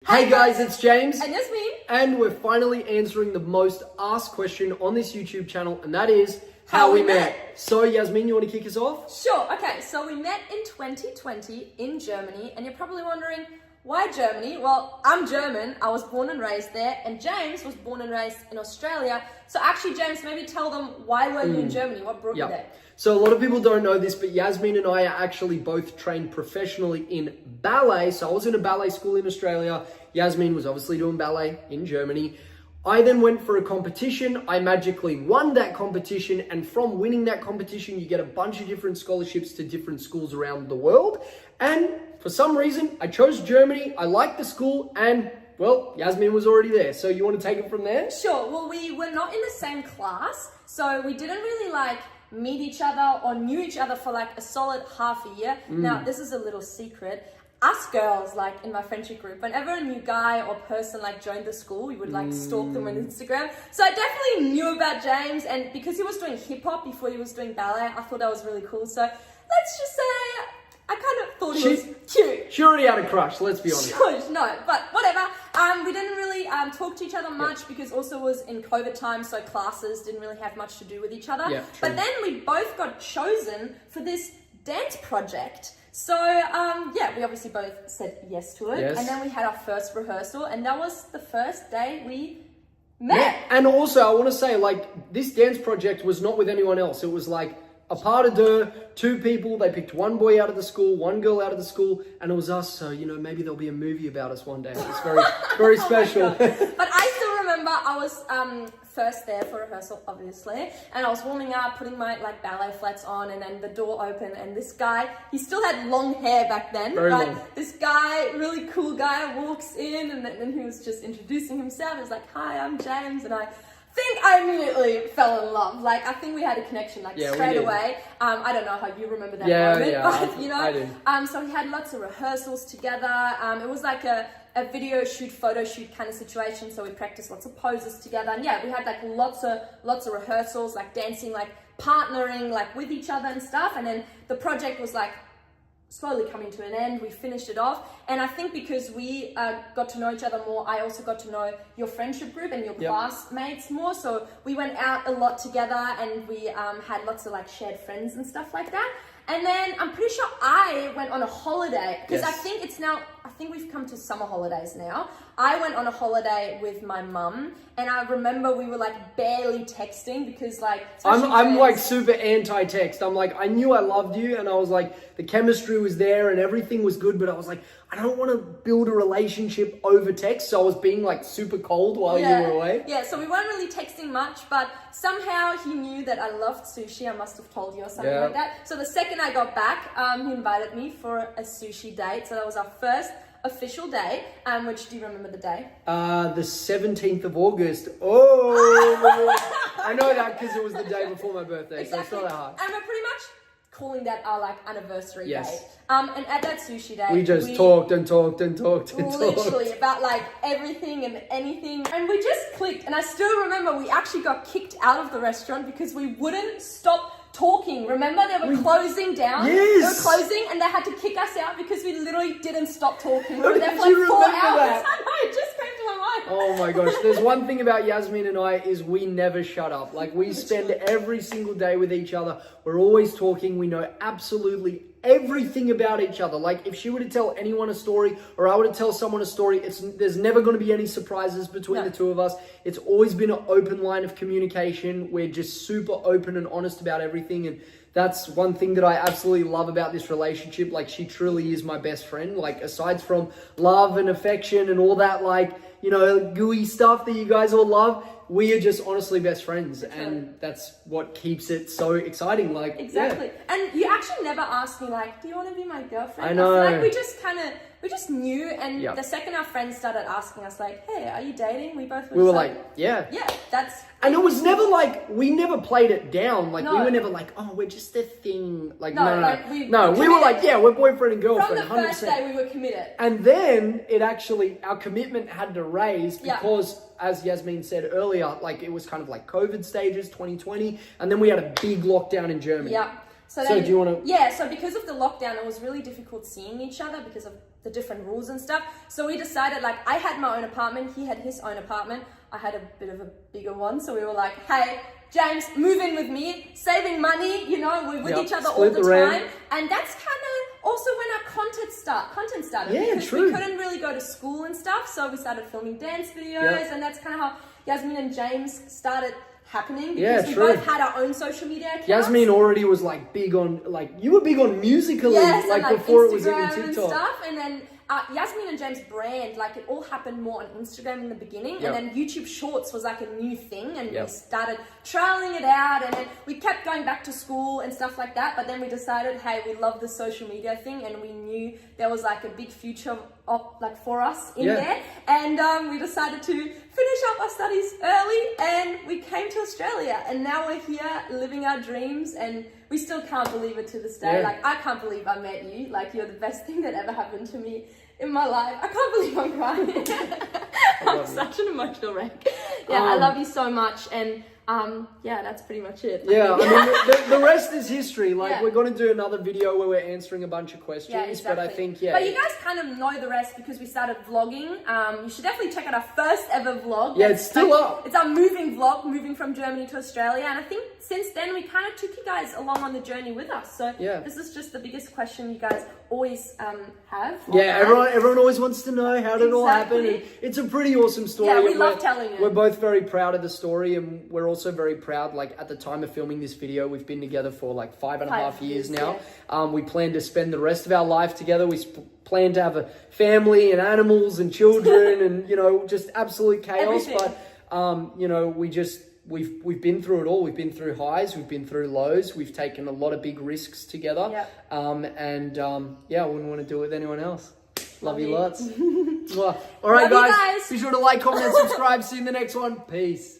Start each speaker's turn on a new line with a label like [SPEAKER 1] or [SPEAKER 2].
[SPEAKER 1] Hey guys, it's James.
[SPEAKER 2] And Jasmin.
[SPEAKER 1] And we're finally answering the most asked question on this YouTube channel, and that is how we met. So Jasmin, you want to kick us off?
[SPEAKER 2] Sure, okay, so we met in 2020 in Germany, and you're probably wondering, why Germany? Well, I'm German, I was born and raised there, and James was born and raised in Australia. So actually, James, maybe tell them, why were you in Germany? What brought you there?
[SPEAKER 1] So a lot of people don't know this, but Jasmin and I are actually both trained professionally in ballet. So I was in a ballet school in Australia. Jasmin was obviously doing ballet in Germany. I then went for a competition. I magically won that competition. And from winning that competition, you get a bunch of different scholarships to different schools around the world. And for some reason, I chose Germany. I liked the school and, well, Jasmin was already there. So you want to take it from there?
[SPEAKER 2] Sure. Well, we were not in the same class. So we didn't really meet each other or knew each other for a solid half a year. Now, this is a little secret. Us girls, in my friendship group, whenever a new guy or person joined the school, we would stalk them on Instagram. So I definitely knew about James, and because he was doing hip hop before he was doing ballet, I thought that was really cool. So let's just say I kind of thought he was cute.
[SPEAKER 1] She already had a crush, let's be honest.
[SPEAKER 2] Sure, no, but whatever. We didn't really talk to each other much because also it was in COVID time, so classes didn't really have much to do with each other.
[SPEAKER 1] Yeah,
[SPEAKER 2] but then we both got chosen for this dance project. So, we obviously both said yes to it.
[SPEAKER 1] Yes.
[SPEAKER 2] And then we had our first rehearsal, and that was the first day we met.
[SPEAKER 1] Yeah. And also, I want to say, this dance project was not with anyone else. It was a part of the two people. They picked one boy out of the school, one girl out of the school, and it was us. So, maybe there'll be a movie about us one day. It's very, very special.
[SPEAKER 2] But I still remember I was first there for rehearsal, obviously, and I was warming up, putting my ballet flats on, and then the door opened, and this guy, he still had long hair back then,
[SPEAKER 1] very long.
[SPEAKER 2] This guy, really cool guy, walks in, and then he was just introducing himself. He was like, "Hi, I'm James," and I think I immediately fell in love. I think we had a connection straight away. I don't know how you remember that moment, but
[SPEAKER 1] I do.
[SPEAKER 2] So we had lots of rehearsals together. It was a video shoot, photo shoot kind of situation. So we practiced lots of poses together, and we had lots of rehearsals, dancing, partnering, with each other and stuff. And then the project was slowly coming to an end. We finished it off, and I think because we got to know each other more, I also got to know your friendship group and your classmates more. So we went out a lot together, and we had lots of shared friends and stuff like that. And then I'm pretty sure I went on a holiday because I think we've come to summer holidays now. I went on a holiday with my mum, and I remember we were barely texting because
[SPEAKER 1] I'm super anti-text. I knew I loved you, and I was the chemistry was there and everything was good, but I was I don't want to build a relationship over text, so I was being super cold while you were away.
[SPEAKER 2] Yeah, so we weren't really texting much, but somehow he knew that I loved sushi. I must have told you or something like that. So the second I got back, he invited me for a sushi date. So that was our first official day. Which, do you remember the day?
[SPEAKER 1] The 17th of August. Oh! I know that because it was the day before my birthday,
[SPEAKER 2] Exactly.
[SPEAKER 1] So it's not that hard.
[SPEAKER 2] And we're pretty much calling that our anniversary
[SPEAKER 1] Yes.
[SPEAKER 2] date. And at that sushi day,
[SPEAKER 1] we just talked and talked and talked and
[SPEAKER 2] literally
[SPEAKER 1] talked.
[SPEAKER 2] about everything and anything, and we just clicked. And I still remember we actually got kicked out of the restaurant because we wouldn't stop talking. Remember, they were closing down.
[SPEAKER 1] Yes.
[SPEAKER 2] They were closing, and they had to kick us out because we literally didn't stop talking. We
[SPEAKER 1] How
[SPEAKER 2] were there
[SPEAKER 1] did
[SPEAKER 2] for
[SPEAKER 1] you
[SPEAKER 2] 4
[SPEAKER 1] remember
[SPEAKER 2] hours.
[SPEAKER 1] that?
[SPEAKER 2] I know, it just came to my mind.
[SPEAKER 1] Oh my gosh, there's one thing about Jasmin and I is we never shut up. We spend every single day with each other. We're always talking. We know absolutely everything about each other. If she were to tell anyone a story, or I were to tell someone a story, there's never going to be any surprises between the two of us. It's always been an open line of communication. We're just super open and honest about everything, and that's one thing that I absolutely love about this relationship. She truly is my best friend. Aside from love and affection and all that, gooey stuff that you guys all love, we are just honestly best friends, and that's what keeps it so exciting.
[SPEAKER 2] Exactly. And you actually never asked me do you want to be my girlfriend?
[SPEAKER 1] I know.
[SPEAKER 2] I feel we just knew, and the second our friends started asking us hey, are you dating? We both were
[SPEAKER 1] yeah,
[SPEAKER 2] that's.
[SPEAKER 1] And it was never we never played it down. We
[SPEAKER 2] No.
[SPEAKER 1] were never oh, we're just a thing.
[SPEAKER 2] No,
[SPEAKER 1] we were we're boyfriend and girlfriend.
[SPEAKER 2] From the
[SPEAKER 1] 100%.
[SPEAKER 2] first day, we were committed.
[SPEAKER 1] And then our commitment had to raise because, as Jasmin said earlier, it was kind of COVID stages, 2020, and then we had a big lockdown in Germany.
[SPEAKER 2] Yeah. So
[SPEAKER 1] do you want to?
[SPEAKER 2] Yeah. So because of the lockdown, it was really difficult seeing each other because of the different rules and stuff. So we decided, like, I had my own apartment, he had his own apartment, I had a bit of a bigger one, so we were like, hey, James, move in with me, saving money, you know, we're with each other all the time. And that's kind of also when our content started.
[SPEAKER 1] Yeah,
[SPEAKER 2] because
[SPEAKER 1] true.
[SPEAKER 2] we couldn't really go to school and stuff, so we started filming dance videos, and that's kind of how Jasmin and James started happening, because we both had our own social media accounts.
[SPEAKER 1] Jasmin already was like big on, like, you were big on Musical.ly,
[SPEAKER 2] like
[SPEAKER 1] before
[SPEAKER 2] Instagram
[SPEAKER 1] it was even TikTok.
[SPEAKER 2] and stuff. And then Jasmin and James' brand, like, it all happened more on Instagram in the beginning, and then YouTube Shorts was like a new thing, and we started trialing it out, and then we kept going back to school and stuff like that. But then we decided, hey, we love the social media thing, and we knew there was like a big future for us in there, and we decided to finish up our studies early, and we came to Australia, and now we're here living our dreams, and we still can't believe it to this day. Like, I can't believe I met you. Like, you're the best thing that ever happened to me in my life. I can't believe I'm crying. I'm such an emotional wreck. Yeah, I love you so much, and that's pretty much it.
[SPEAKER 1] Yeah, I mean, the rest is history. Like, we're going to do another video where we're answering a bunch of questions.
[SPEAKER 2] Yeah, exactly.
[SPEAKER 1] But I think,
[SPEAKER 2] But you guys kind of know the rest because we started vlogging. You should definitely check out our first ever vlog.
[SPEAKER 1] Yeah, it's still up.
[SPEAKER 2] It's our moving vlog, moving from Germany to Australia. And I think since then, we kind of took you guys along on the journey with us. So this is just the biggest question you guys always have.
[SPEAKER 1] Yeah, everyone always wants to know how did it all happen. And it's a pretty awesome story.
[SPEAKER 2] Yeah, we love telling it.
[SPEAKER 1] We're both very proud of the story, and we're also very proud. Like, at the time of filming this video, we've been together for like 5.5 years now. We plan to spend the rest of our life together. We plan to have a family and animals and children and, you know, just absolute chaos.
[SPEAKER 2] Everything.
[SPEAKER 1] But, you know, we've been through it all. We've been through highs, we've been through lows. We've taken a lot of big risks together. I wouldn't want to do it with anyone else. Love you lots. All right, guys. Be sure to like, comment, and subscribe. See you in the next one. Peace.